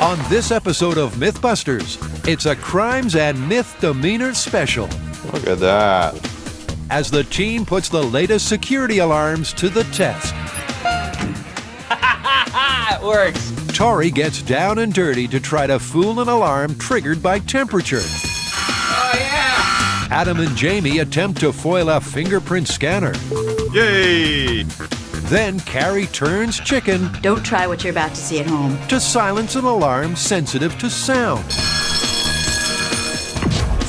On this episode of MythBusters, it's a Crimes and Myth Demenours special. Look at that. As the team puts the latest security alarms to the test. It works. Tori gets down and dirty to try to fool an alarm triggered by temperature. Oh, yeah. Adam and Jamie attempt to foil a fingerprint scanner. Yay! Then Carrie turns chicken Don't try what you're about to see at home. to silence an alarm sensitive to sound.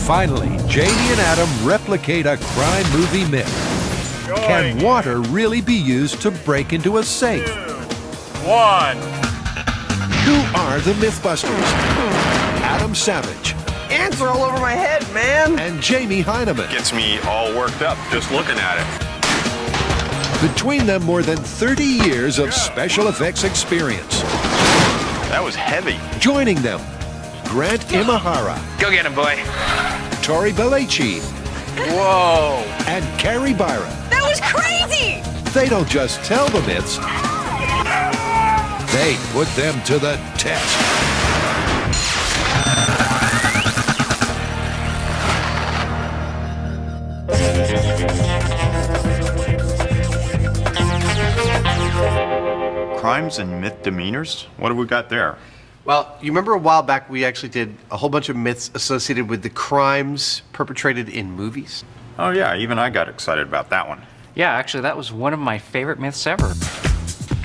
Finally, Jamie and Adam replicate a crime movie myth. Can water really be used to break into a safe? 1. Who are the MythBusters? Adam Savage Ants are all over my head, man. and Jamie Heineman. Gets me all worked up just looking at it. Between them, more than 30 years of special effects experience. That was heavy. Joining them, Grant Imahara, Go get him, boy. Tori Belleci, Whoa. and Carrie Byron. That was crazy! They don't just tell the myths, they put them to the test. Crimes and Myth Demenours? What have we got there? Well, you remember a while back we actually did a whole bunch of myths associated with the crimes perpetrated in movies? Oh yeah, even I got excited about that one. Yeah, actually, that was one of my favorite myths ever.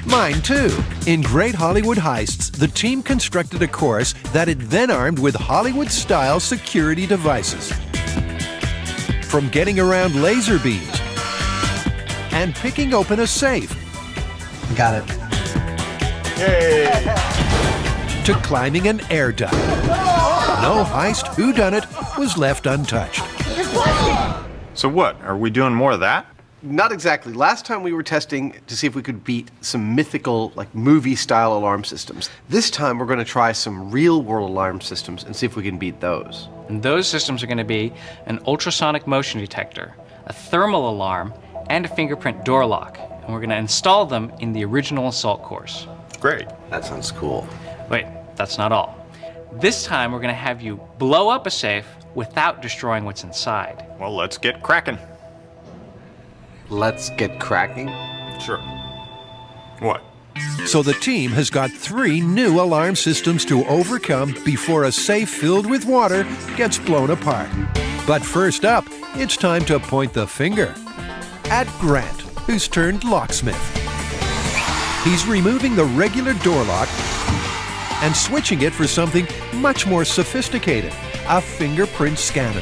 Mine too. In Great Hollywood Heists, the team constructed a course that it then armed with Hollywood-style security devices. From getting around laser beams and picking open a safe Got it. to climbing an air duct. No heist whodunit was left untouched. So what, are we doing more of that? Not exactly. Last time we were testing to see if we could beat some mythical, like movie-style alarm systems. This time we're going to try some real-world alarm systems and see if we can beat those. And those systems are going to be an ultrasonic motion detector, a thermal alarm, and a fingerprint door lock. And we're going to install them in the original assault course. Great. That sounds cool. Wait, that's not all. This time we're going to have you blow up a safe without destroying what's inside. Well, let's get cracking. Let's get cracking. Sure. What? So the team has got 3 new alarm systems to overcome before a safe filled with water gets blown apart. But first up, it's time to point the finger at Grant, who's turned locksmith. He's removing the regular door lock and switching it for something much more sophisticated, a fingerprint scanner.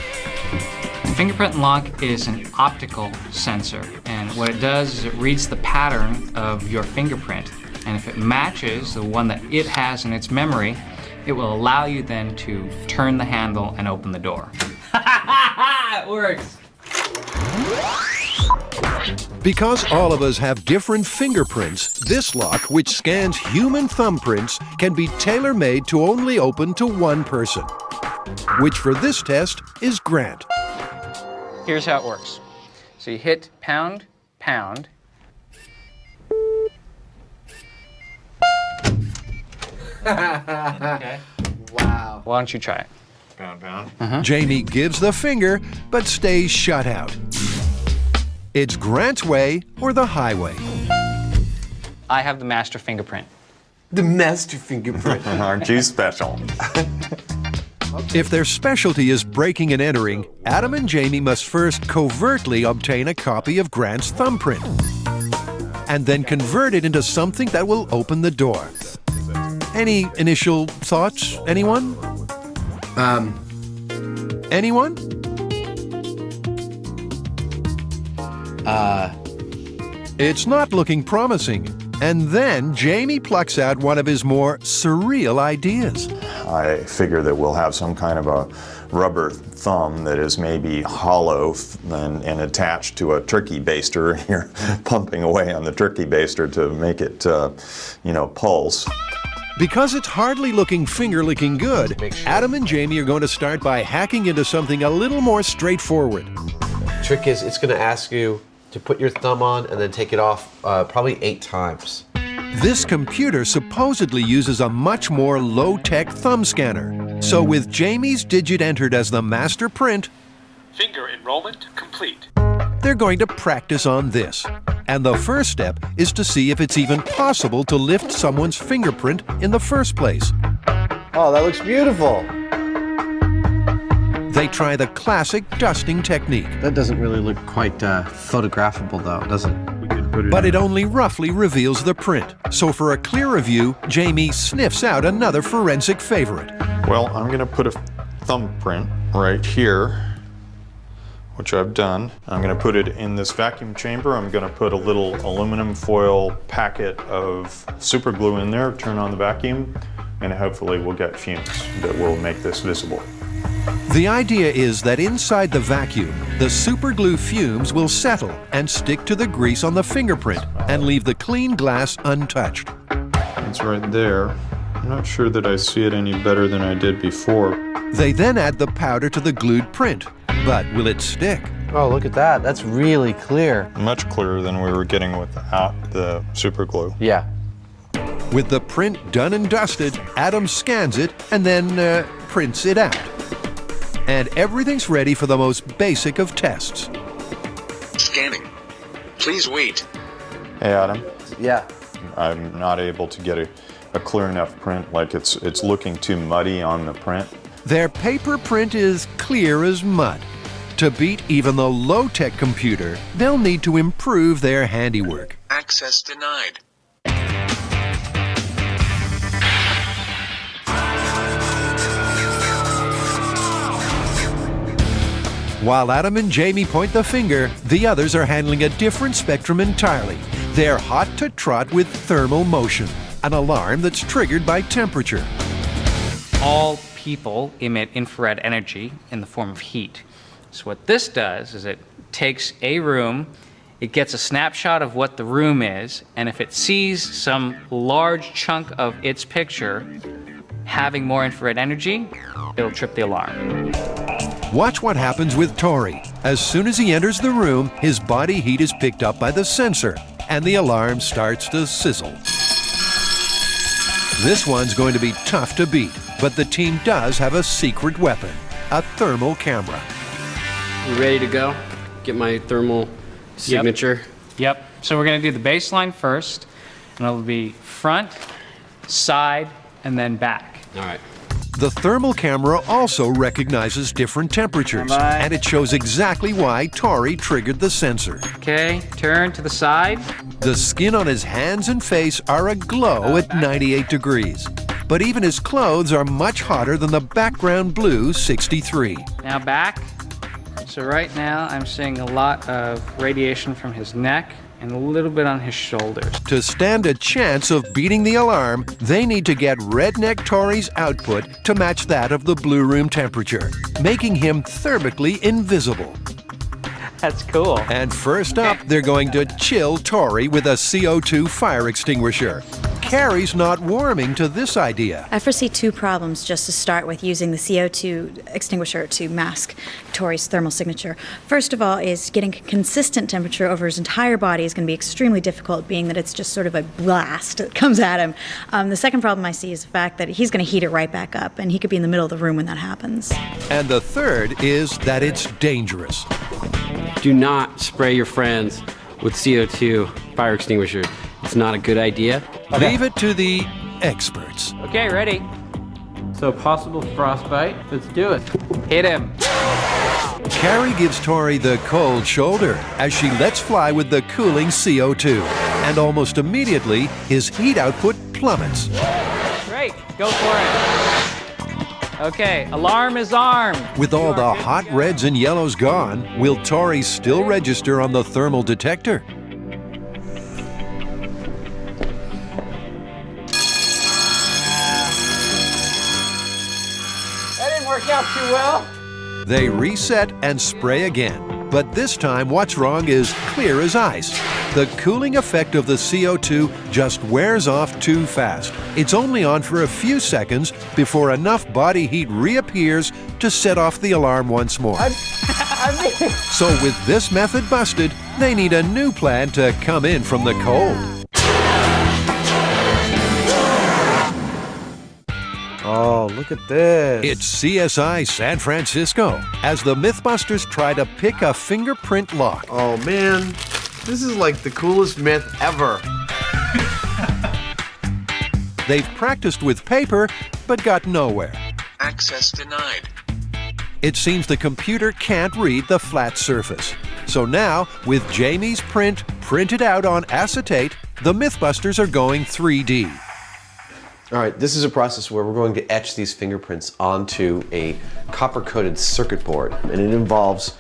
The fingerprint lock is an optical sensor, and what it does is it reads the pattern of your fingerprint, and if it matches the one that it has in its memory, it will allow you then to turn the handle and open the door. It works! Because all of us have different fingerprints, this lock, which scans human thumbprints, can be tailor-made to only open to one person, which for this test is Grant. Here's how it works. So you hit pound, pound. Okay. Wow. Why don't you try it? Pound, pound. Jamie gives the finger, but stays shut out. It's Grant's way or the highway. I have the master fingerprint. The master fingerprint. Aren't you special? If their specialty is breaking and entering, Adam and Jamie must first covertly obtain a copy of Grant's thumbprint and then convert it into something that will open the door. Any initial thoughts, anyone? Anyone? It's not looking promising. And then Jamie plucks out one of his more surreal ideas. I figure that we'll have some kind of a rubber thumb that is maybe hollow and attached to a turkey baster. You're pumping away on the turkey baster to make it, pulse. Because it's hardly looking finger-licking good, Adam and Jamie are going to start by hacking into something a little more straightforward. Trick is, it's going to ask you to put your thumb on and then take it off probably 8 times. This computer supposedly uses a much more low-tech thumb scanner. So with Jamie's digit entered as the master print, Finger enrollment complete. they're going to practice on this. And the first step is to see if it's even possible to lift someone's fingerprint in the first place. Oh, that looks beautiful. They try the classic dusting technique, That doesn't really look quite photographable, though, does it? but it only roughly reveals the print. So for a clearer view, Jamie sniffs out another forensic favorite. Well, I'm going to put a thumbprint right here, which I've done. I'm going to put it in this vacuum chamber. I'm going to put a little aluminum foil packet of super glue in there, turn on the vacuum, and hopefully we'll get fumes that will make this visible. The idea is that inside the vacuum, the super glue fumes will settle and stick to the grease on the fingerprint and leave the clean glass untouched. It's right there. I'm not sure that I see it any better than I did before. They then add the powder to the glued print. But will it stick? Oh, look at that. That's really clear. Much clearer than we were getting without the super glue. Yeah. With the print done and dusted, Adam scans it and then prints it out. And everything's ready for the most basic of tests. Scanning. Please wait. Hey, Adam. Yeah. I'm not able to get a clear enough print. Like it's looking too muddy on the print. Their paper print is clear as mud. To beat even the low-tech computer, they'll need to improve their handiwork. Access denied. While Adam and Jamie point the finger, the others are handling a different spectrum entirely. They're hot to trot with thermal motion, an alarm that's triggered by temperature. All people emit infrared energy in the form of heat. So what this does is it takes a room, it gets a snapshot of what the room is, and if it sees some large chunk of its picture having more infrared energy, it'll trip the alarm. Watch what happens with Tori. As soon as he enters the room, his body heat is picked up by the sensor, and the alarm starts to sizzle. This one's going to be tough to beat, but the team does have a secret weapon, a thermal camera. You ready to go? Get my thermal signature? Yep. So we're going to do the baseline first, and it'll be front, side, and then back. All right. The thermal camera also recognizes different temperatures, Bye-bye. and it shows exactly why Tori triggered the sensor. Okay, turn to the side. The skin on his hands and face are aglow at 98 degrees. But even his clothes are much hotter than the background blue 63. Now back. So right now I'm seeing a lot of radiation from his neck and a little bit on his shoulders. To stand a chance of beating the alarm, they need to get Redneck Tori's output to match that of the blue room temperature, making him thermically invisible. That's cool. And first up, they're going to chill Tori with a CO2 fire extinguisher. Carrie's not warming to this idea. I foresee two problems just to start with using the CO2 extinguisher to mask Tori's thermal signature. First of all is getting a consistent temperature over his entire body is going to be extremely difficult, being that it's just sort of a blast that comes at him. The second problem I see is the fact that he's going to heat it right back up, and he could be in the middle of the room when that happens. And the third is that it's dangerous. Do not spray your friends with CO2 fire extinguisher. It's not a good idea. Leave it to the experts. Okay, ready. So possible frostbite. Let's do it. Hit him. Carrie gives Tori the cold shoulder as she lets fly with the cooling CO2. And almost immediately, his heat output plummets. Great, go for it. Okay, alarm is armed. With all the hot reds and yellows gone, will Tori still register on the thermal detector? That didn't work out too well. They reset and spray again. But this time, what's wrong is clear as ice. The cooling effect of the CO2 just wears off too fast. It's only on for a few seconds before enough body heat reappears to set off the alarm once more. So with this method busted, they need a new plan to come in from the cold. Oh, look at this. It's CSI San Francisco as the MythBusters try to pick a fingerprint lock. Oh man, this is like the coolest myth ever. They've practiced with paper, but got nowhere. Access denied. It seems the computer can't read the flat surface. So now, with Jamie's print printed out on acetate, the MythBusters are going 3D. All right, this is a process where we're going to etch these fingerprints onto a copper-coated circuit board. And it involves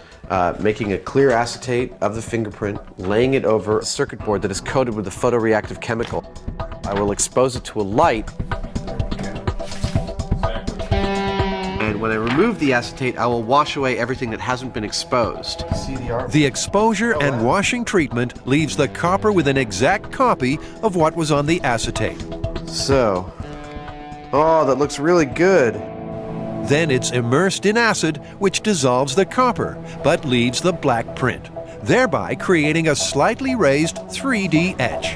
making a clear acetate of the fingerprint, laying it over a circuit board that is coated with a photoreactive chemical. I will expose it to a light. And when I remove the acetate, I will wash away everything that hasn't been exposed. See the art? The exposure and washing treatment leaves the copper with an exact copy of what was on the acetate. So, oh, that looks really good. Then it's immersed in acid, which dissolves the copper, but leaves the black print, thereby creating a slightly raised 3D etch.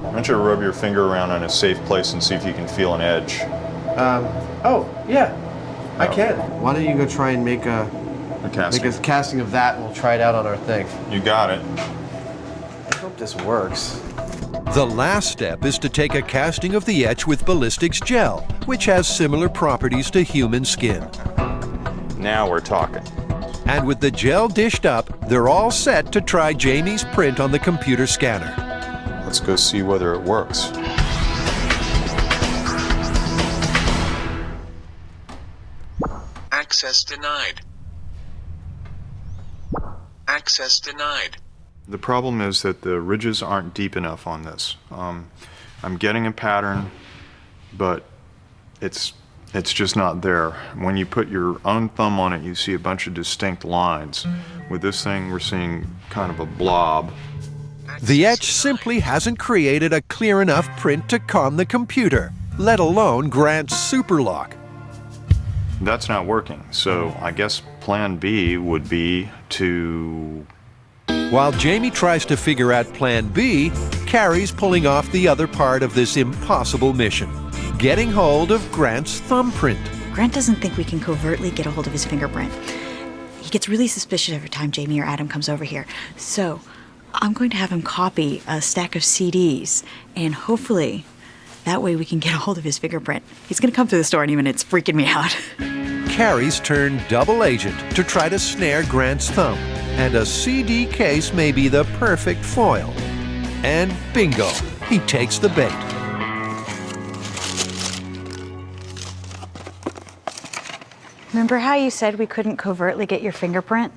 Why don't you rub your finger around on a safe place and see if you can feel an edge? Oh, yeah, I can. Why don't you go try and make a casting. casting of that and we'll try it out on our thing. You got it. I hope this works. The last step is to take a casting of the etch with ballistics gel, which has similar properties to human skin. Now we're talking. And with the gel dished up, they're all set to try Jamie's print on the computer scanner. Let's go see whether it works. Access denied. Access denied. The problem is that the ridges aren't deep enough on this. I'm getting a pattern, but it's just not there. When you put your own thumb on it, you see a bunch of distinct lines. With this thing, we're seeing kind of a blob. The etch simply hasn't created a clear enough print to con the computer, let alone Grant's superlock. That's not working, so I guess plan B would be to... While Jamie tries to figure out plan B, Carrie's pulling off the other part of this impossible mission, getting hold of Grant's thumbprint. Grant doesn't think we can covertly get a hold of his fingerprint. He gets really suspicious every time Jamie or Adam comes over here. So I'm going to have him copy a stack of CDs, and hopefully that way we can get a hold of his fingerprint. He's going to come to the store any minute. It's freaking me out. Carrie's turned double agent to try to snare Grant's thumb, and a CD case may be the perfect foil. And bingo, he takes the bait. Remember how you said we couldn't covertly get your fingerprint?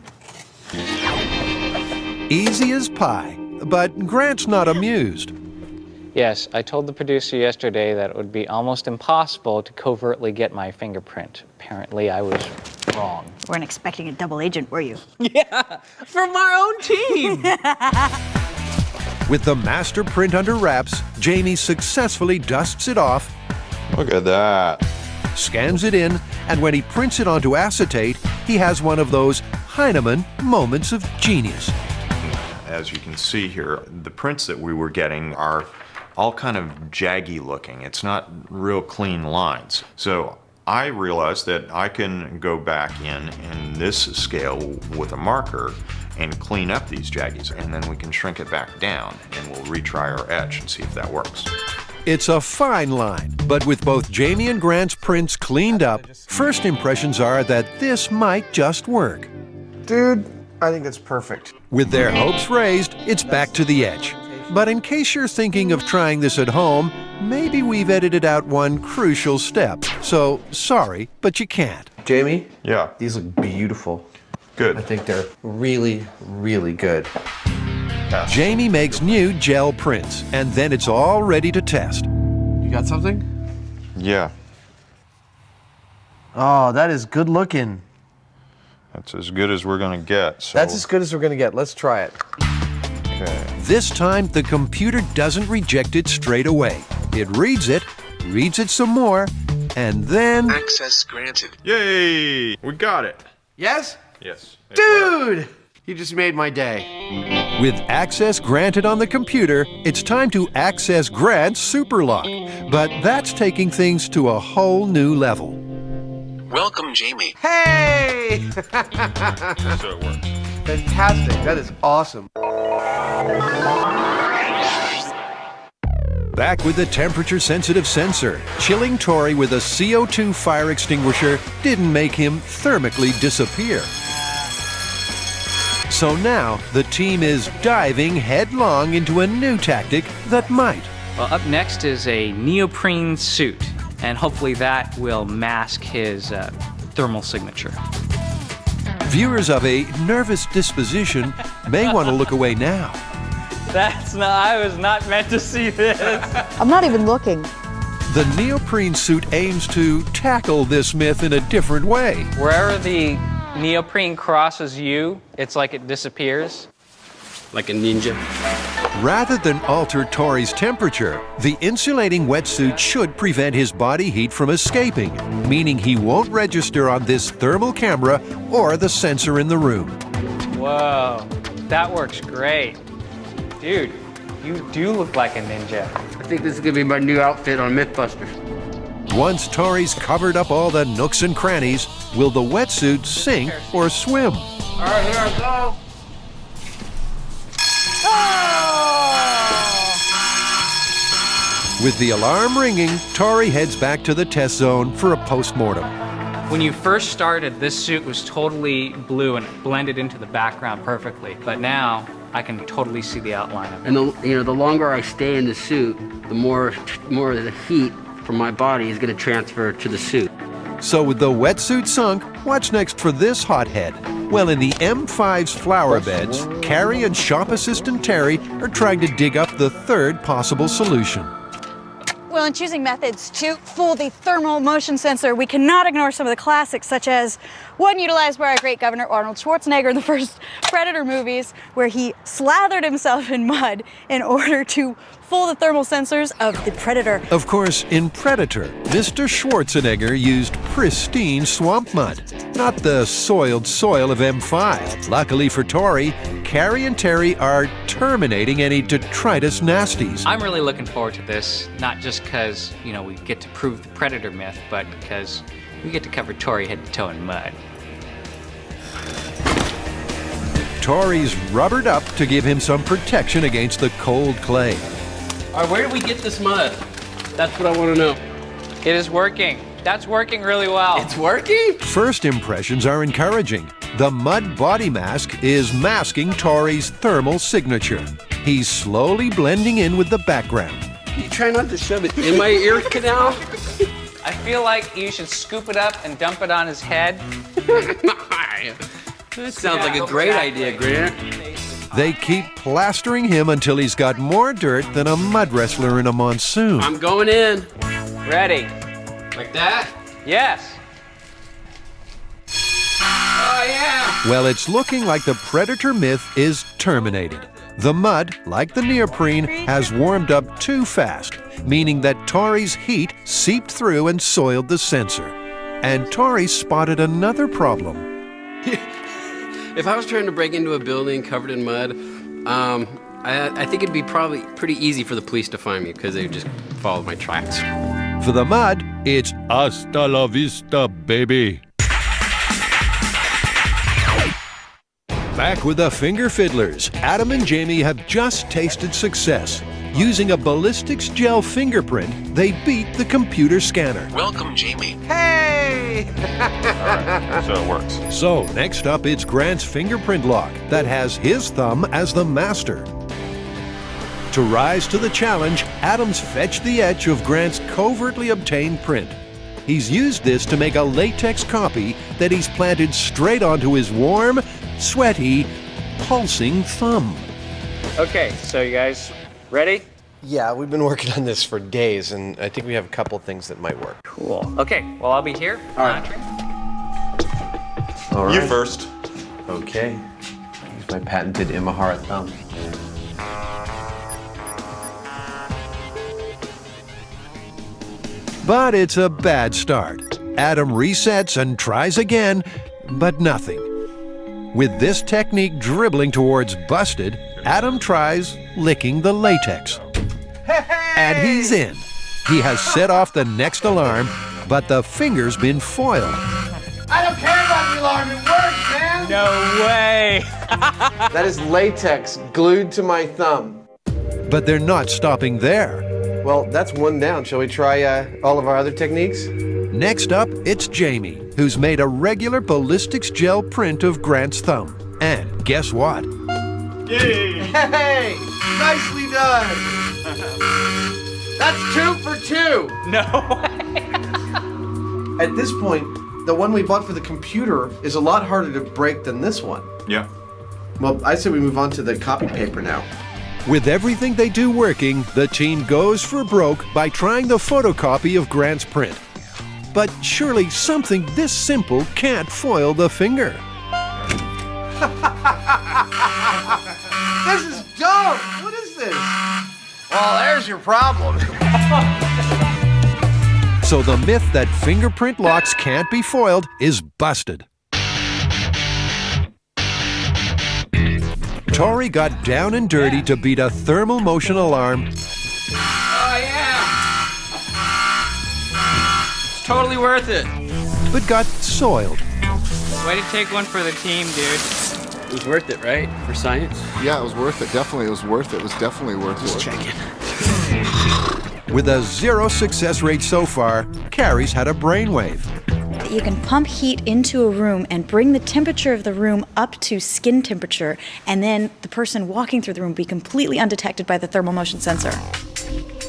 Easy as pie, but Grant's not amused. Yes, I told the producer yesterday that it would be almost impossible to covertly get my fingerprint. Apparently, I was wrong. Weren't expecting a double agent, were you? Yeah, from our own team. With the master print under wraps, Jamie successfully dusts it off, Look at that. scans it in, and when he prints it onto acetate, he has one of those Heinemann moments of genius. As you can see here, the prints that we were getting are all kind of jaggy looking. It's not real clean lines. So I realized that I can go back in this scale with a marker and clean up these jaggies, and then we can shrink it back down, and we'll retry our etch and see if that works. It's a fine line, but with both Jamie and Grant's prints cleaned up, first impressions are that this might just work. Dude, I think that's perfect. With their hopes raised, it's back to the etch. But in case you're thinking of trying this at home, maybe we've edited out one crucial step. So, sorry, but you can't. Jamie? Yeah. These look beautiful. Good. I think they're really, really good. Jamie makes new gel prints, and then it's all ready to test. You got something? Yeah. Oh, that is good looking. That's as good as we're going to get. So. That's as good as we're gonna get. Let's try it. Okay. This time, the computer doesn't reject it straight away. It reads it some more, and then... Access granted. Yay! We got it. Yes? Yes. Dude! You just made my day. With access granted on the computer, it's time to access Grant's Superlock. But that's taking things to a whole new level. Welcome, Jamie. Hey! So it works. Fantastic. That is awesome. Back with the temperature-sensitive sensor, chilling Tori with a CO2 fire extinguisher didn't make him thermically disappear. So now, the team is diving headlong into a new tactic that might. Well, up next is a neoprene suit, and hopefully that will mask his thermal signature. Viewers of a nervous disposition may want to look away now. I was not meant to see this. I'm not even looking. The neoprene suit aims to tackle this myth in a different way. Wherever the neoprene crosses you, it's like it disappears. Like a ninja. Rather than alter Tori's temperature, the insulating wetsuit should prevent his body heat from escaping, meaning he won't register on this thermal camera or the sensor in the room. Whoa, that works great. Dude, you do look like a ninja. I think this is gonna be my new outfit on MythBusters. Once Tori's covered up all the nooks and crannies, will the wetsuit sink or swim? All right, here I go. With the alarm ringing, Tori heads back to the test zone for a post-mortem. When you first started, this suit was totally blue and it blended into the background perfectly. But now, I can totally see the outline of it. And the longer I stay in the suit, the more of the heat from my body is going to transfer to the suit. So with the wetsuit sunk, what's next for this hothead? Well, in the M5's flower beds, Carrie and shop assistant Terry are trying to dig up the third possible solution. Well, in choosing methods to fool the thermal motion sensor, we cannot ignore some of the classics, such as one utilized by our great Governor Arnold Schwarzenegger in the first Predator movies, where he slathered himself in mud in order to fool the thermal sensors of the Predator. Of course, in Predator, Mr. Schwarzenegger used pristine swamp mud, not the soiled soil of M5. Luckily for Tori, Carrie and Terry are terminating any detritus nasties. I'm really looking forward to this, not just because, we get to prove the Predator myth, but because we get to cover Tori head to toe in mud. Tori's rubbered up to give him some protection against the cold clay. All right, where do we get this mud? That's what I want to know. It is working. That's working really well. It's working? First impressions are encouraging. The mud body mask is masking Tori's thermal signature. He's slowly blending in with the background. You try not to shove it in my ear canal? I feel like you should scoop it up and dump it on his head. That sounds like a great idea, Grant. They keep plastering him until he's got more dirt than a mud wrestler in a monsoon. I'm going in. Ready. Like that? Yes. Oh, yeah. Well, it's looking like the Predator myth is terminated. The mud, like the neoprene, has warmed up too fast, meaning that Tori's heat seeped through and soiled the sensor. And Tori spotted another problem. If I was trying to break into a building covered in mud, I think it'd be probably pretty easy for the police to find me because they would just follow my tracks. For the mud, it's hasta la vista, baby. Back with the Finger Fiddlers, Adam and Jamie have just tasted success. Using a ballistics gel fingerprint, they beat the computer scanner. Welcome, Jamie. Hey! So it works. So, next up, it's Grant's fingerprint lock that has his thumb as the master. To rise to the challenge, Adam's fetched the etch of Grant's covertly obtained print. He's used this to make a latex copy that he's planted straight onto his warm, sweaty, pulsing thumb. Okay, so you guys ready? Yeah, we've been working on this for days, and I think we have a couple things that might work. Cool. Okay, well, I'll be here. All right. Monitoring. All right. You first. Okay. Use my patented Imahara thumb. But it's a bad start. Adam resets and tries again, but nothing. With this technique dribbling towards busted, Adam tries licking the latex. And he's in. He has set off the next alarm, but the finger's been foiled. I don't care about the alarm, it works, man! No way. That is latex glued to my thumb. But they're not stopping there. Well, that's one down. Shall we try all of our other techniques? Next up, it's Jamie, who's made a regular ballistics gel print of Grant's thumb. And guess what? Yay! Hey! Nicely done! That's 2 for 2! No way. At this point, the one we bought for the computer is a lot harder to break than this one. Yeah. Well, I say we move on to the copy paper now. With everything they do working, the team goes for broke by trying the photocopy of Grant's print. But surely something this simple can't foil the finger. This is dumb! What is this? Well, there's your problem. So the myth that fingerprint locks can't be foiled is busted. Tori got down and dirty to beat a thermal motion alarm. Oh, yeah! It's totally worth it. But got soiled. Way to take one for the team, dude. It was worth it, right? For science? Yeah, it was worth it. Definitely, it was worth it. It was definitely worth it. Just checking. With a 0 success rate so far, Carrie's had a brainwave. You can pump heat into a room and bring the temperature of the room up to skin temperature, and then the person walking through the room will be completely undetected by the thermal motion sensor.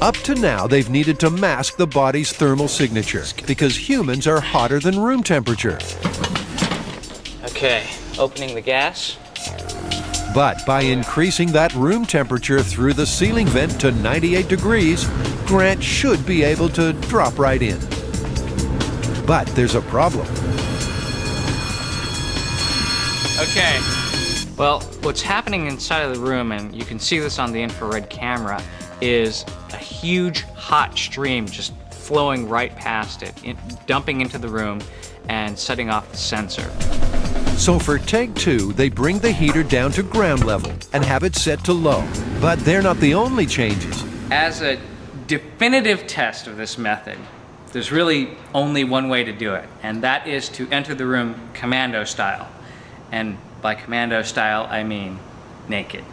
Up to now, they've needed to mask the body's thermal signature because humans are hotter than room temperature. Okay, opening the gas. But by increasing that room temperature through the ceiling vent to 98 degrees, Grant should be able to drop right in. But there's a problem. Okay. Well, what's happening inside of the room, and you can see this on the infrared camera, is a huge hot stream just flowing right past it, dumping into the room and setting off the sensor. So for take 2, they bring the heater down to ground level and have it set to low. But they're not the only changes. As a definitive test of this method, there's really only one way to do it, and that is to enter the room commando style. And by commando style, I mean naked.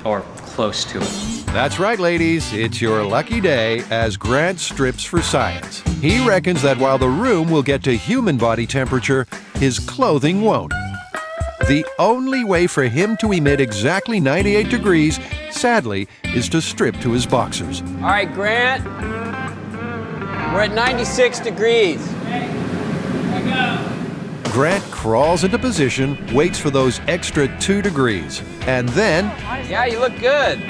Or close to it. That's right, ladies. It's your lucky day as Grant strips for science. He reckons that while the room will get to human body temperature, his clothing won't. The only way for him to emit exactly 98 degrees, sadly, is to strip to his boxers. All right, Grant. We're at 96 degrees. Grant crawls into position, waits for those extra 2 degrees, and then Yeah, you look good.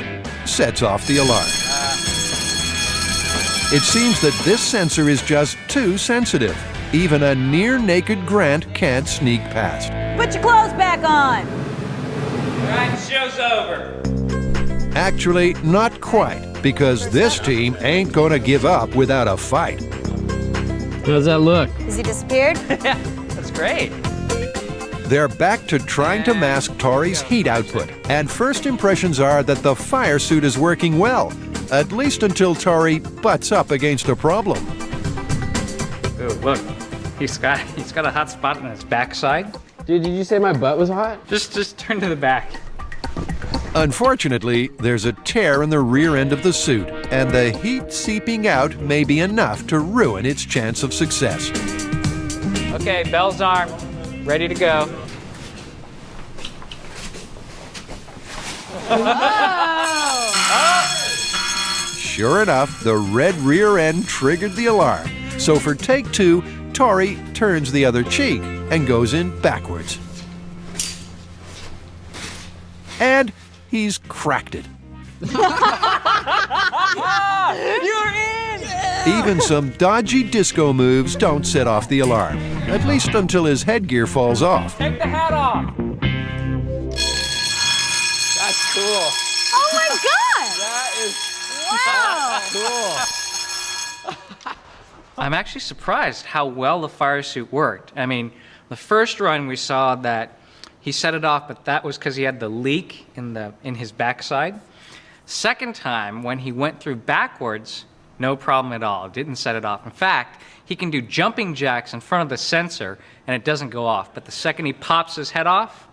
sets off the alarm. It seems that this sensor is just too sensitive. Even a near-naked Grant can't sneak past. Put your clothes back on. All right, show's over. Actually, not quite, because this team ain't gonna give up without a fight. How does that look? Has he disappeared? That's great. They're back to trying to mask Tori's heat output, and first impressions are that the fire suit is working well, at least until Tori butts up against a problem. Ooh, look, he's got a hot spot on his backside. Dude, did you say my butt was hot? Just turn to the back. Unfortunately, there's a tear in the rear end of the suit, and the heat seeping out may be enough to ruin its chance of success. Okay, bell's armed, ready to go. Sure enough, the red rear end triggered the alarm. So for take 2, Tori turns the other cheek and goes in backwards. And he's cracked it. You're in! Even some dodgy disco moves don't set off the alarm, at least until his headgear falls off. Take the hat off. That's cool. Oh my God! That is Wow! cool. I'm actually surprised how well the fire suit worked. I mean, the first run we saw that he set it off, but that was because he had the leak in his backside. Second time, when he went through backwards, no problem at all. It didn't set it off. In fact, he can do jumping jacks in front of the sensor, and it doesn't go off. But the second he pops his head off,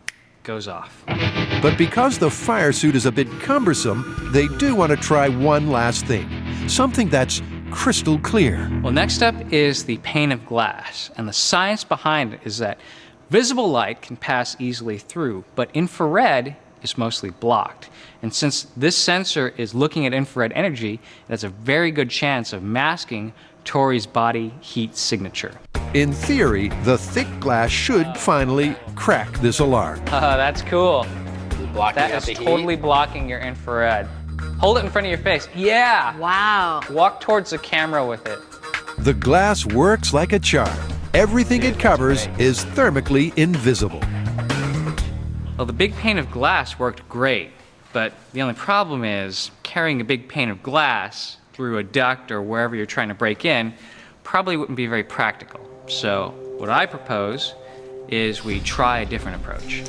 it goes off. But because the fire suit is a bit cumbersome, they do want to try one last thing. Something that's crystal clear. Well, next up is the pane of glass. And the science behind it is that visible light can pass easily through, but infrared is mostly blocked. And since this sensor is looking at infrared energy, it has a very good chance of masking Tori's body heat signature. In theory, the thick glass should finally crack this alarm. That's cool. Blocking That out is the heat. totally blocking your infrared. Hold it in front of your face. Yeah! Wow. Walk towards the camera with it. The glass works like a charm. Everything it covers is thermically invisible. Well, the big pane of glass worked great, but the only problem is carrying a big pane of glass through a duct or wherever you're trying to break in probably wouldn't be very practical. So what I propose is we try a different approach.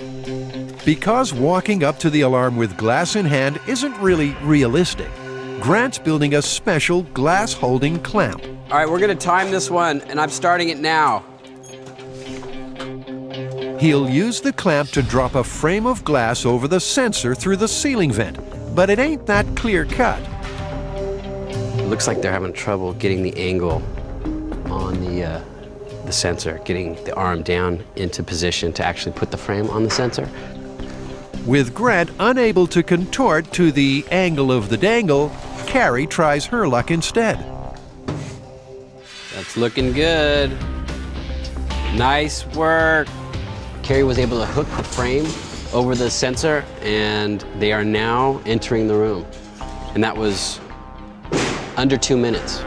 Because walking up to the alarm with glass in hand isn't really realistic, Grant's building a special glass-holding clamp. All right, we're gonna time this one, and I'm starting it now. He'll use the clamp to drop a frame of glass over the sensor through the ceiling vent, but it ain't that clear-cut. It looks like they're having trouble getting the angle on the sensor, getting the arm down into position to actually put the frame on the sensor. With Grant unable to contort to the angle of the dangle, Carrie tries her luck instead. That's looking good. Nice work. Carrie was able to hook the frame over the sensor, and they are now entering the room. And that was under 2 minutes.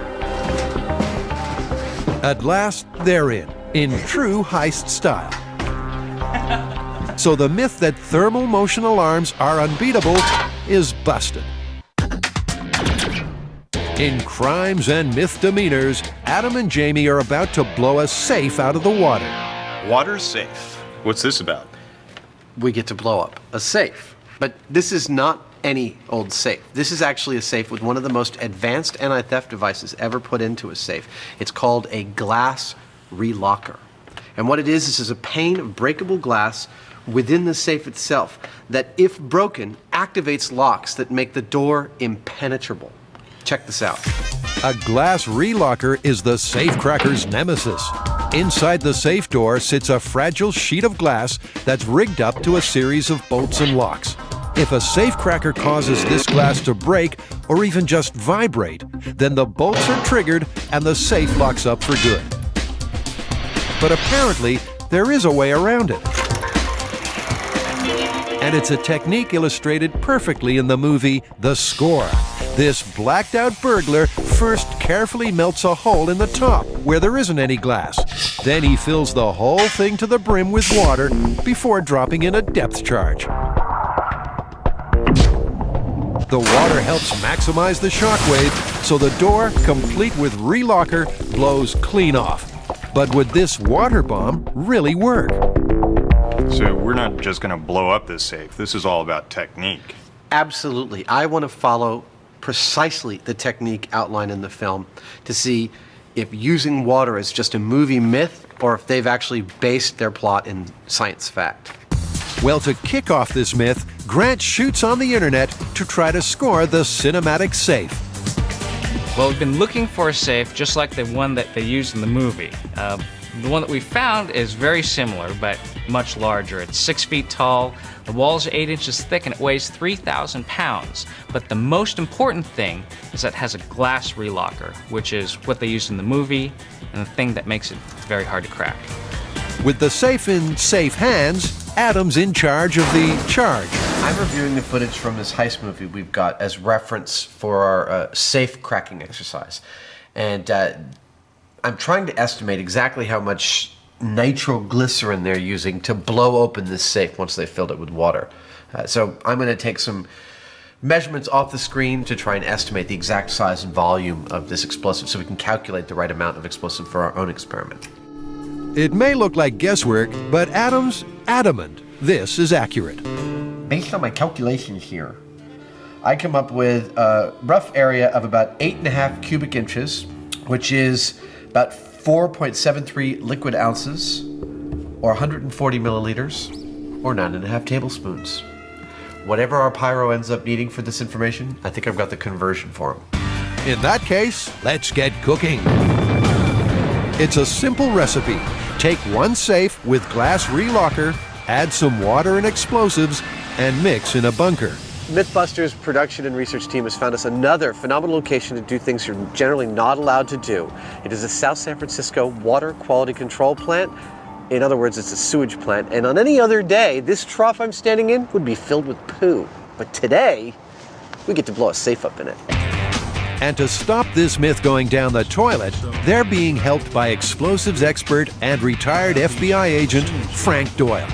At last, they're in true heist style. So the myth that thermal motion alarms are unbeatable is busted. In Crimes and Myth Demenours, Adam and Jamie are about to blow a safe out of the water. Water safe. What's this about? We get to blow up a safe. But this is not any old safe. This is actually a safe with one of the most advanced anti-theft devices ever put into a safe. It's called a glass relocker. And what it is, this is a pane of breakable glass within the safe itself that, if broken, activates locks that make the door impenetrable. Check this out. A glass relocker is the safecracker's nemesis. Inside the safe door sits a fragile sheet of glass that's rigged up to a series of bolts and locks. If a safecracker causes this glass to break or even just vibrate, then the bolts are triggered and the safe locks up for good. But apparently, there is a way around it. And it's a technique illustrated perfectly in the movie The Score. This blacked-out burglar first carefully melts a hole in the top where there isn't any glass. Then he fills the whole thing to the brim with water before dropping in a depth charge. The water helps maximize the shockwave, so the door, complete with relocker, blows clean off. But would this water bomb really work? So we're not just going to blow up this safe. This is all about technique. Absolutely. I want to follow precisely the technique outlined in the film to see if using water is just a movie myth or if they've actually based their plot in science fact. Well, to kick off this myth, Grant shoots on the internet to try to score the cinematic safe. Well, we've been looking for a safe just like the one that they used in the movie. The one that we found is very similar, but much larger. It's 6 feet tall, the walls are 8 inches thick, and it weighs 3,000 pounds. But the most important thing is that it has a glass relocker, which is what they used in the movie, and the thing that makes it very hard to crack. With the safe in safe hands, Adam's in charge of the charge. I'm reviewing the footage from this heist movie we've got as reference for our safe cracking exercise. And I'm trying to estimate exactly how much nitroglycerin they're using to blow open this safe once they filled it with water. So I'm going to take some measurements off the screen to try and estimate the exact size and volume of this explosive so we can calculate the right amount of explosive for our own experiment. It may look like guesswork, but Adam's adamant this is accurate. Based on my calculations here, I come up with a rough area of about 8.5 cubic inches, which is about 4.73 liquid ounces, or 140 milliliters, or 9.5 tablespoons. Whatever our pyro ends up needing for this information, I think I've got the conversion for him. In that case, let's get cooking. It's a simple recipe. Take one safe with glass relocker, add some water and explosives, and mix in a bunker. MythBusters production and research team has found us another phenomenal location to do things you're generally not allowed to do. It is a South San Francisco water quality control plant. In other words, it's a sewage plant. And on any other day, this trough I'm standing in would be filled with poo. But today, we get to blow a safe up in it. And to stop this myth going down the toilet, they're being helped by explosives expert and retired FBI agent Frank Doyle.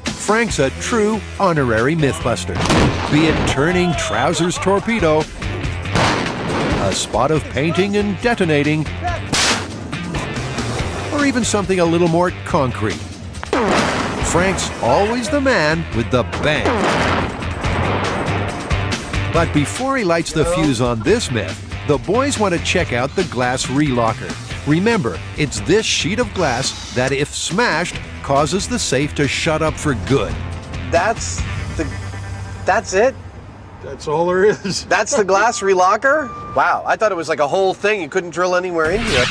Frank's a true honorary Mythbuster. Be it turning trousers torpedo, a spot of painting and detonating, or even something a little more concrete. Frank's always the man with the bang. But before he lights the fuse on this myth, the boys want to check out the glass relocker. Remember, it's this sheet of glass that, if smashed, causes the safe to shut up for good. That's it? That's all there is. That's the glass relocker? Wow, I thought it was like a whole thing. You couldn't drill anywhere in here.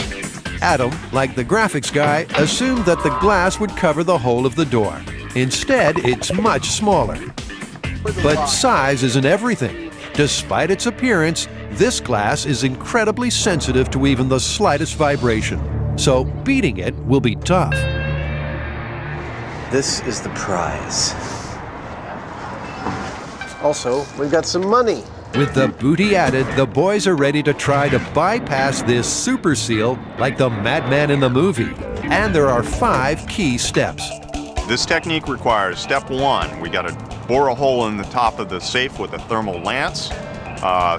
Adam, like the graphics guy, assumed that the glass would cover the whole of the door. Instead, it's much smaller. But size isn't everything. Despite its appearance, this glass is incredibly sensitive to even the slightest vibration. So beating it will be tough. This is the prize. Also, we've got some money. With the booty added, the boys are ready to try to bypass this super seal like the madman in the movie. And there are 5 key steps. This technique requires step 1, we got to bore a hole in the top of the safe with a thermal lance.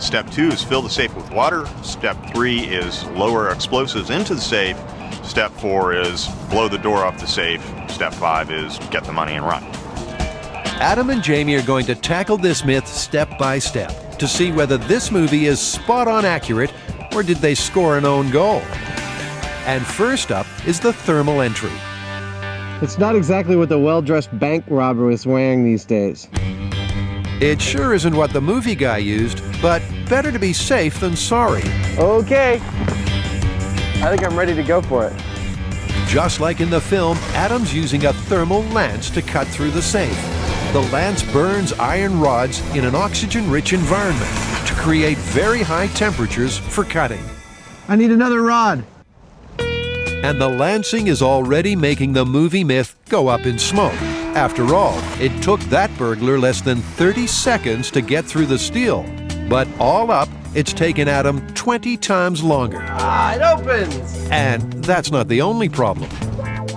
Step 2 is fill the safe with water. Step 3 is lower explosives into the safe. Step 4 is blow the door off the safe. Step 5 is get the money and run. Adam and Jamie are going to tackle this myth step by step to see whether this movie is spot on accurate or did they score an own goal. And first up is the thermal entry. It's not exactly what the well-dressed bank robber is wearing these days. It sure isn't what the movie guy used, but better to be safe than sorry. Okay. I think I'm ready to go for it. Just like in the film, Adam's using a thermal lance to cut through the safe. The lance burns iron rods in an oxygen-rich environment to create very high temperatures for cutting. I need another rod. And the lancing is already making the movie myth go up in smoke. After all, it took that burglar less than 30 seconds to get through the steel. But all up, it's taken Adam 20 times longer. It opens! And that's not the only problem.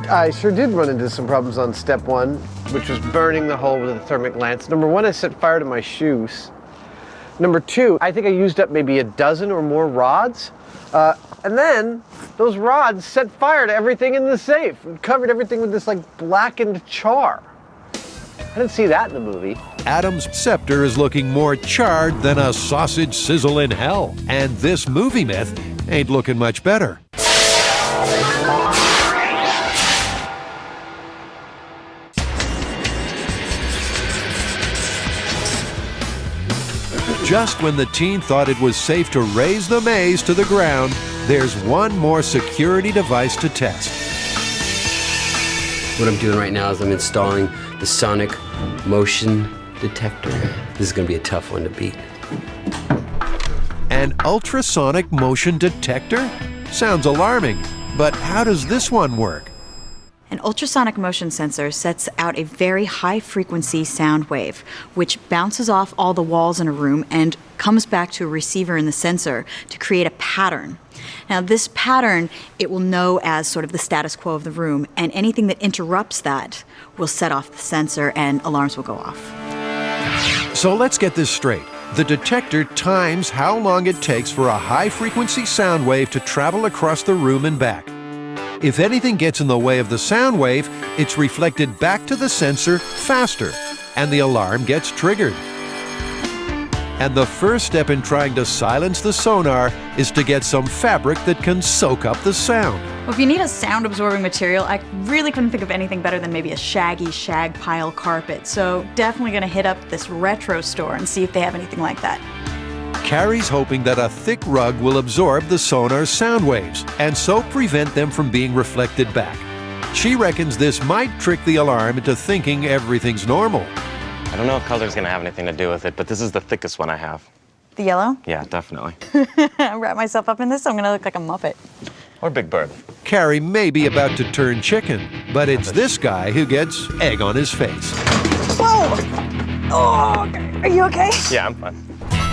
I sure did run into some problems on step 1, which was burning the hole with a thermic lance. Number 1, I set fire to my shoes. Number 2, I think I used up maybe a dozen or more rods. And then those rods set fire to everything in the safe and covered everything with this like blackened char. I didn't see that in the movie. Adam's scepter is looking more charred than a sausage sizzle in hell. And this movie myth ain't looking much better. Just when the team thought it was safe to raise the maze to the ground, there's one more security device to test. What I'm doing right now is I'm installing the sonic motion detector. This is going to be a tough one to beat. An ultrasonic motion detector? Sounds alarming, but how does this one work? An ultrasonic motion sensor sets out a very high-frequency sound wave, which bounces off all the walls in a room and comes back to a receiver in the sensor to create a pattern. Now, this pattern, it will know as sort of the status quo of the room, and anything that interrupts that will set off the sensor and alarms will go off. So let's get this straight. The detector times how long it takes for a high-frequency sound wave to travel across the room and back. If anything gets in the way of the sound wave, it's reflected back to the sensor faster, and the alarm gets triggered. And the first step in trying to silence the sonar is to get some fabric that can soak up the sound. Well, if you need a sound-absorbing material, I really couldn't think of anything better than maybe a shaggy shag pile carpet. So definitely gonna hit up this retro store and see if they have anything like that. Carrie's hoping that a thick rug will absorb the sonar's sound waves and so prevent them from being reflected back. She reckons this might trick the alarm into thinking everything's normal. I don't know if color's gonna have anything to do with it, but this is the thickest one I have. The yellow? Yeah, definitely. Wrap myself up in this, I'm gonna look like a Muppet. Or Big Bird. Carrie may be about to turn chicken, but it's this guy who gets egg on his face. Whoa! Oh, okay. Are you okay? Yeah, I'm fine.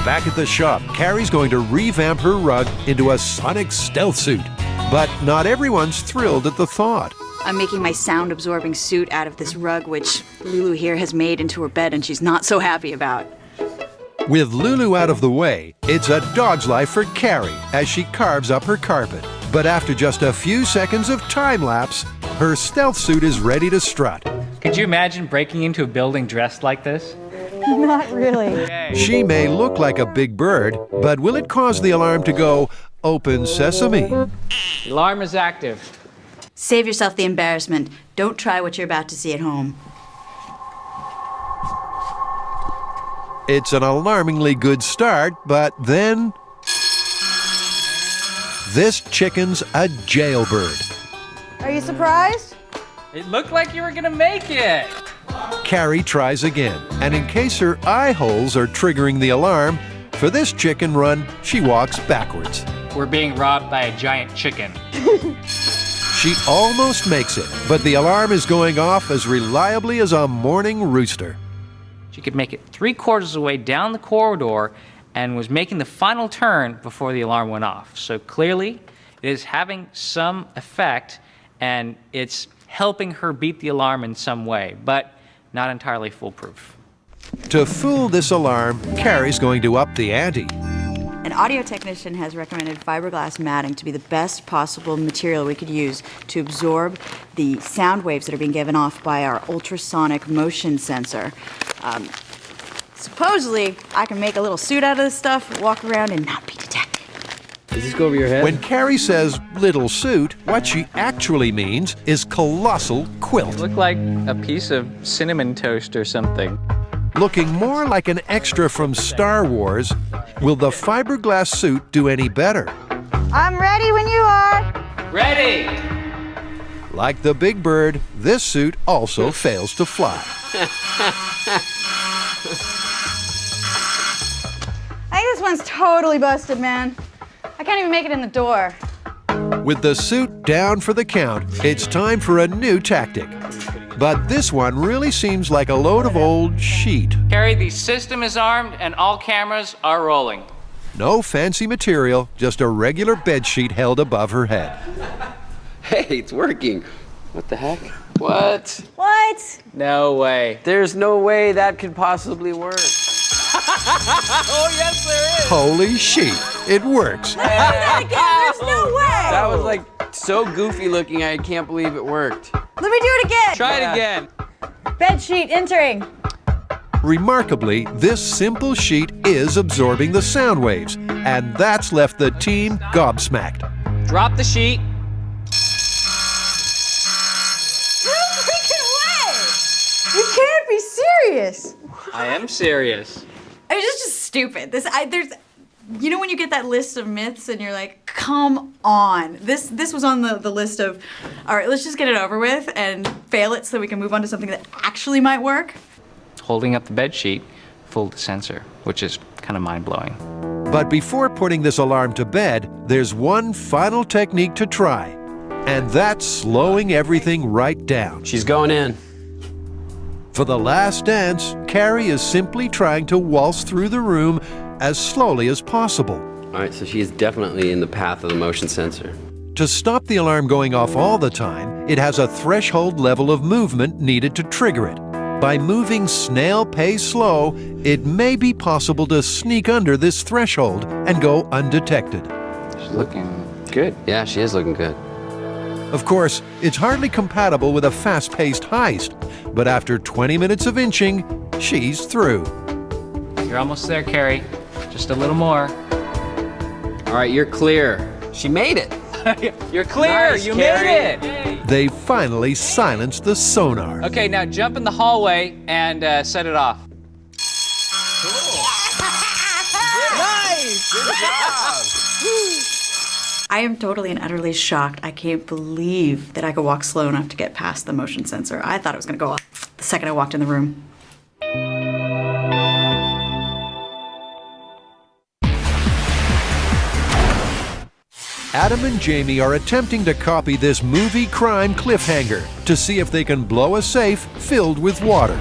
Back at the shop, Carrie's going to revamp her rug into a sonic stealth suit. But not everyone's thrilled at the thought. I'm making my sound-absorbing suit out of this rug, which Lulu here has made into her bed and she's not so happy about. With Lulu out of the way, it's a dog's life for Carrie as she carves up her carpet. But after just a few seconds of time-lapse, her stealth suit is ready to strut. Could you imagine breaking into a building dressed like this? Not really. She may look like a big bird, but will it cause the alarm to go, "Open sesame"? The alarm is active. Save yourself the embarrassment. Don't try what you're about to see at home. It's an alarmingly good start, but then... this chicken's a jailbird. Are you surprised? It looked like you were gonna make it. Carrie tries again, and in case her eye holes are triggering the alarm, for this chicken run, she walks backwards. We're being robbed by a giant chicken. She almost makes it, but the alarm is going off as reliably as a morning rooster. She could make it 3/4 of the way down the corridor and was making the final turn before the alarm went off. So clearly, it is having some effect, and it's helping her beat the alarm in some way, but not entirely foolproof. To fool this alarm, Carrie's going to up the ante. An audio technician has recommended fiberglass matting to be the best possible material we could use to absorb the sound waves that are being given off by our ultrasonic motion sensor. Supposedly, I can make a little suit out of this stuff, walk around, and not be detected. Does this go over your head? When Carrie says little suit, what she actually means is colossal quilt. It looked like a piece of cinnamon toast or something. Looking more like an extra from Star Wars, will the fiberglass suit do any better? I'm ready when you are. Ready! Like the big bird, this suit also fails to fly. I think this one's totally busted, man. I can't even make it in the door. With the suit down for the count, it's time for a new tactic. But this one really seems like a load of old sheet. Carrie, the system is armed and all cameras are rolling. No fancy material, just a regular bed sheet held above her head. Hey, it's working. What the heck? What? What? No way. There's no way that could possibly work. Oh, yes, there is. Holy sheet, it works. There's no way. That was like so goofy looking, I can't believe it worked. Let me do it again. Try it again. Bed sheet entering. Remarkably, this simple sheet is absorbing the sound waves, and that's left the team gobsmacked. Drop the sheet. No freaking way. You can't be serious. I am serious. I mean, it's just stupid. You know when you get that list of myths and you're like, come on. This was on the list of, all right, let's just get it over with and fail it so we can move on to something that actually might work. Holding up the bed sheet fooled the sensor, which is kind of mind-blowing. But before putting this alarm to bed, there's one final technique to try, and that's slowing everything right down. She's going in. For the last dance, Carrie is simply trying to waltz through the room as slowly as possible. All right, so she is definitely in the path of the motion sensor. To stop the alarm going off all the time, it has a threshold level of movement needed to trigger it. By moving snail pace slow, it may be possible to sneak under this threshold and go undetected. She's looking good. Yeah, she is looking good. Of course, it's hardly compatible with a fast-paced heist, but after 20 minutes of inching, she's through. You're almost there, Carrie. Just a little more. All right, you're clear. She made it. You're clear. Nice, you Carrie. made it. They finally silenced the sonar. Okay, now jump in the hallway and set it off. Nice. Good job. I am totally and utterly shocked. I can't believe that I could walk slow enough to get past the motion sensor. I thought it was going to go off the second I walked in the room. Adam and Jamie are attempting to copy this movie crime cliffhanger to see if they can blow a safe filled with water.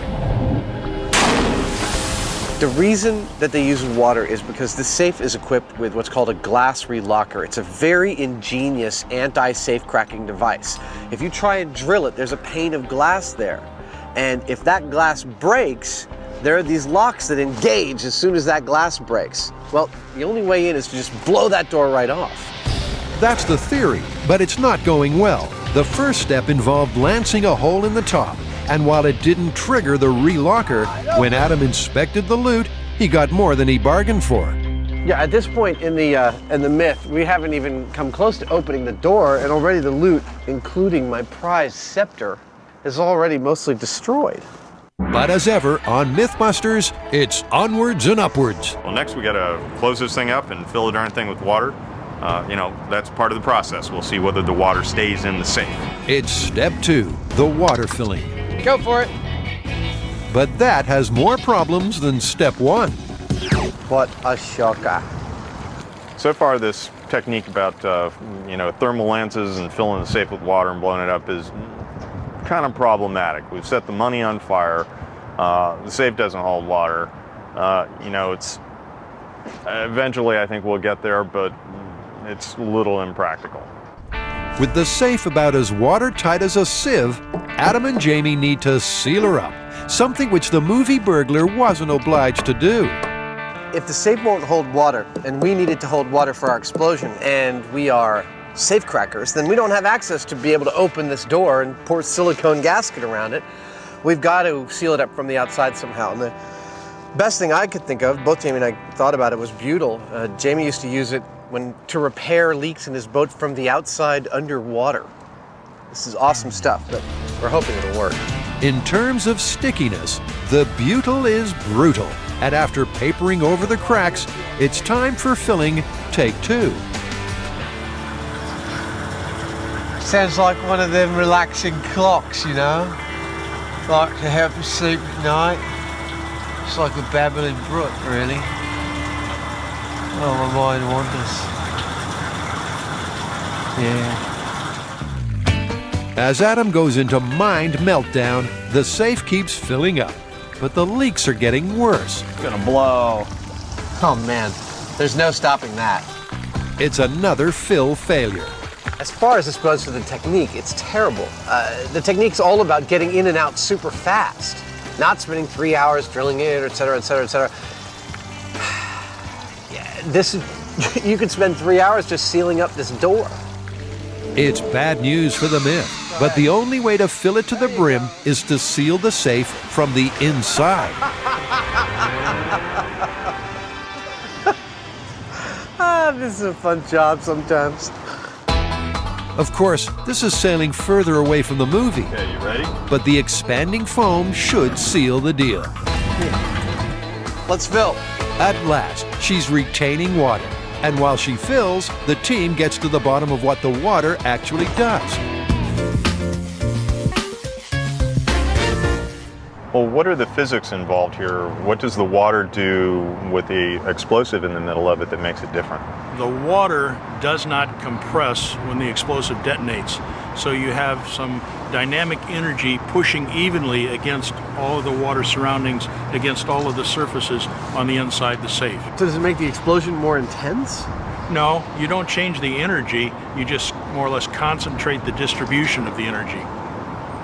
The reason that they use water is because the safe is equipped with what's called a glass relocker. It's a very ingenious anti-safe cracking device. If you try and drill it, there's a pane of glass there. And if that glass breaks, there are these locks that engage as soon as that glass breaks. Well, the only way in is to just blow that door right off. That's the theory, but it's not going well. The first step involved lancing a hole in the top, and while it didn't trigger the relocker, when Adam inspected the loot, he got more than he bargained for. Yeah, at this point in the myth, we haven't even come close to opening the door, and already the loot, including my prized scepter, is already mostly destroyed. But as ever on MythBusters, it's onwards and upwards. Well, next we gotta close this thing up and fill the darn thing with water. That's part of the process. We'll see whether the water stays in the safe. It's step 2, the water filling. Go for it. But that has more problems than step 1. What a shocker. So far, this technique about thermal lances and filling the safe with water and blowing it up is kind of problematic. We've set the money on fire. The safe doesn't hold water. It's eventually I think we'll get there, but it's a little impractical. With the safe about as watertight as a sieve, Adam and Jamie need to seal her up, something which the movie burglar wasn't obliged to do. If the safe won't hold water, and we need it to hold water for our explosion, and we are safe crackers, then we don't have access to be able to open this door and pour silicone gasket around it. We've got to seal it up from the outside somehow. And the best thing I could think of, both Jamie and I thought about it, was butyl. Jamie used to use it to repair leaks in his boat from the outside underwater. This is awesome stuff, but we're hoping it'll work. In terms of stickiness, the butyl is brutal. And after papering over the cracks, it's time for filling take 2. Sounds like one of them relaxing clocks, you know? Like to help you sleep at night. It's like a babbling brook, really. Oh, my mind wanders. Yeah. As Adam goes into mind meltdown, the safe keeps filling up, but the leaks are getting worse. It's gonna blow. Oh man, there's no stopping that. It's another fill failure. As far as opposed to the technique, it's terrible. The technique's all about getting in and out super fast, not spending 3 hours drilling it, et cetera, et cetera, et cetera. You could spend 3 hours just sealing up this door. It's bad news for the myth, but the only way to fill it to the brim is to seal the safe from the inside. This is a fun job sometimes. Of course, this is sailing further away from the movie. Okay, you ready? But the expanding foam should seal the deal. Let's fill. At last, she's retaining water. And while she fills, the team gets to the bottom of what the water actually does. Well, what are the physics involved here? What does the water do with the explosive in the middle of it that makes it different? The water does not compress when the explosive detonates. So you have some dynamic energy pushing evenly against all of the water surroundings, against all of the surfaces on the inside the safe. So does it make the explosion more intense? No, you don't change the energy, you just more or less concentrate the distribution of the energy.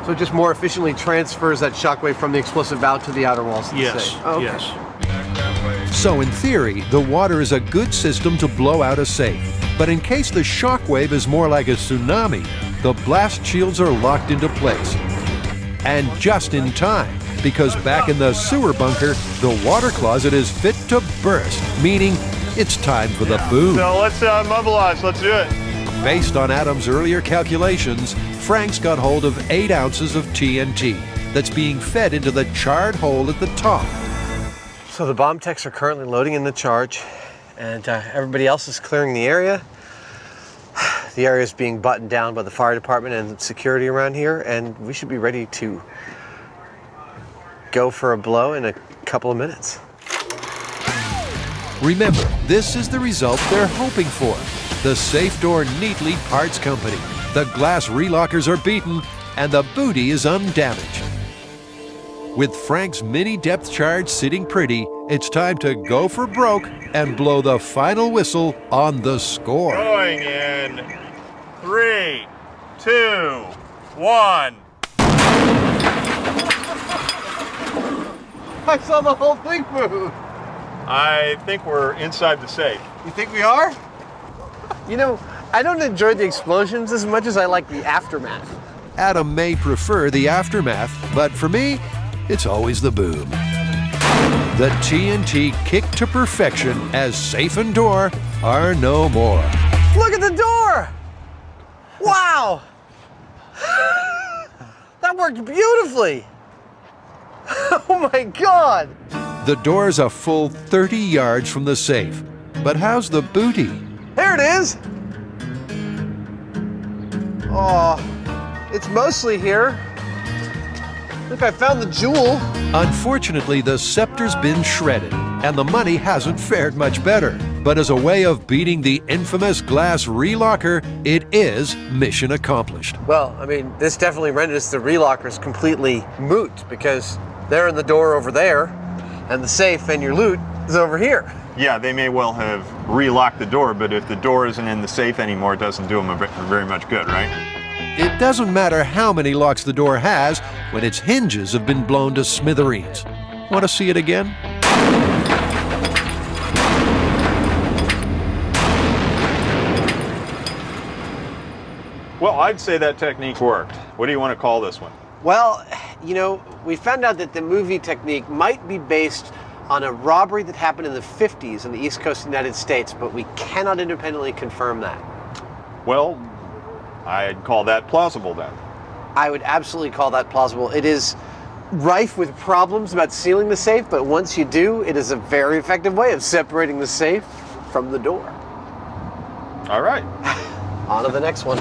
So it just more efficiently transfers that shockwave from the explosive valve to the outer walls of the Yes, safe? Oh, okay. yes. So in theory, the water is a good system to blow out a safe. But in case the shockwave is more like a tsunami, the blast shields are locked into place. And just in time, because back in the sewer bunker, the water closet is fit to burst, meaning it's time for the boom. So let's mobilize, let's do it. Based on Adam's earlier calculations, Frank's got hold of 8 ounces of TNT that's being fed into the charred hole at the top. So the bomb techs are currently loading in the charge, and everybody else is clearing the area. The area is being buttoned down by the fire department and security around here, and we should be ready to go for a blow in a couple of minutes. Remember, this is the result they're hoping for. The safe door neatly parts company. The glass relockers are beaten, and the booty is undamaged. With Frank's mini depth charge sitting pretty, it's time to go for broke and blow the final whistle on the score. Going in 3, 2, 1. I saw the whole thing move. I think we're inside the safe. You think we are? You know, I don't enjoy the explosions as much as I like the aftermath. Adam may prefer the aftermath, but for me, it's always the boom. The TNT kicked to perfection as safe and door are no more. Look at the door! Wow! That worked beautifully! Oh my God! The door's a full 30 yards from the safe. But how's the booty? There it is! Oh, it's mostly here. Look, I found the jewel. Unfortunately, the scepter's been shredded, and the money hasn't fared much better. But as a way of beating the infamous glass relocker, it is mission accomplished. Well, I mean, this definitely renders the relockers completely moot, because they're in the door over there, and the safe and your loot is over here. Yeah, they may well have relocked the door, but if the door isn't in the safe anymore, it doesn't do them very much good, right? It doesn't matter how many locks the door has when its hinges have been blown to smithereens. Want to see it again? Well, I'd say that technique worked. What do you want to call this one? Well, you know, we found out that the movie technique might be based on a robbery that happened in the 50s on the East Coast of the United States, but we cannot independently confirm that. Well, I'd call that plausible then. I would absolutely call that plausible. It is rife with problems about sealing the safe, but once you do, it is a very effective way of separating the safe from the door. All right. On to the next one.